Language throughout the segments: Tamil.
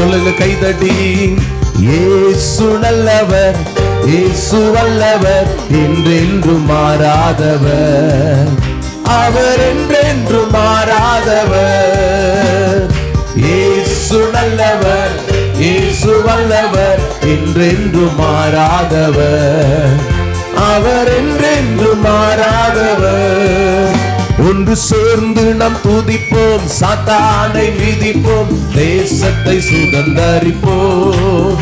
சொல்லுங்க கைதட்டி. இயேசு நல்லவர், இயேசு வல்லவர், என்றென்றும் மாறாதவர், அவர் என்றென்றும் மாறாதவர். இயேசு நல்லவர், இயேசு வல்லவர், என்றென்றும் மாறாதவர், அவர் என்றென்றும் மாறாதவர். ஒன்று சேர்ந்து நாம் துதிப்போம், சாத்தானை மிதிப்போம், தேசத்தை சுதந்தரிப்போம்.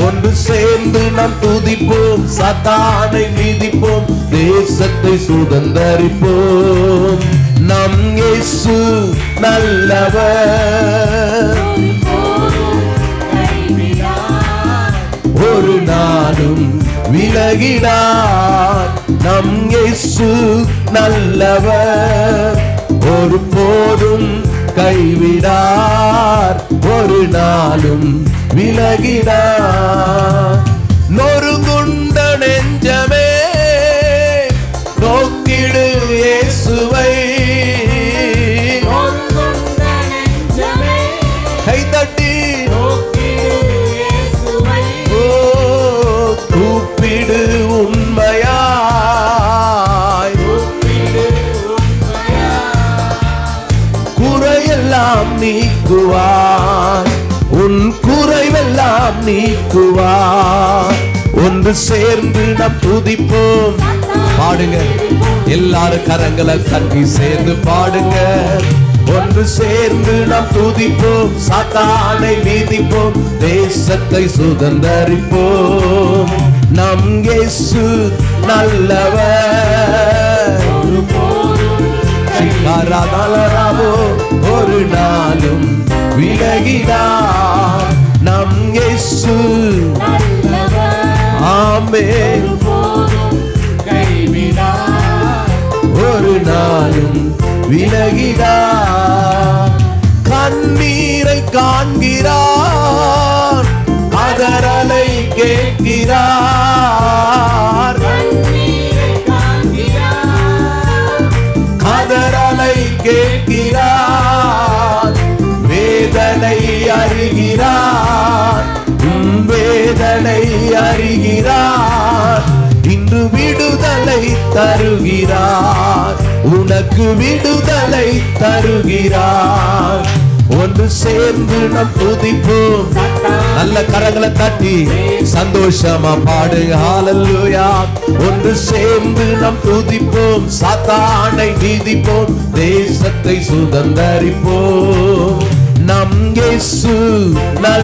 ஒன்று சேர்ந்து நாம் துதிப்போம், சாத்தானை மிதிப்போம், தேசத்தை சுதந்தரிப்போம். நம் இயேசு நல்லவர், ஒரு நாளும் விலகினார். நம் இயேசு நல்லவர், ஒரு போதும் கைவிடார், ஒரு நாளும் விலகினார். நொறுங்குண்ட நெஞ்சமே நோக்கிடு இயேசுவை, கைதட்டி கூப்பிடு உண்மையாய், குறையெல்லாம் நீக்குவார், உன் குறைவெல்லாம் நீக்குவார். ஒன்று சேர்ந்து நாம் துதிப்போம், பாடுங்க எல்லாரும் கரங்களை தட்டி சேர்ந்து பாடுங்க. ஒன்று சேர்ந்து நாம் துதிப்போம், சாத்தானை மிதிப்போம், தேசத்தை சுதந்தரிப்போம். நம் இயேசு நல்லவர், ஒரு நாளும் விலகினார். நம் இயேசு ஆமென், ஒரு நாளும் விலகினார். கண்ணீரை காண்கிறார், கதறலை கேட்கிறார், கதறலை கேட்கிறார். வேதனை அறிகிறார், வேதனை அறிகிறார். இன்று விடுதலை தருகிறார், உனக்கு விடுதலை தருகிறார். ஒன்று சேர்ந்து நாம் துதிப்போம், நல்ல கரங்களை தட்டி சந்தோஷமா பாடுங்க ஹல்லேலூயா. ஒன்று சேர்ந்து நாம் துதிப்போம், சாத்தானை மிதிப்போம், தேசத்தை சுதந்தரிப்போம். நம் இயேசு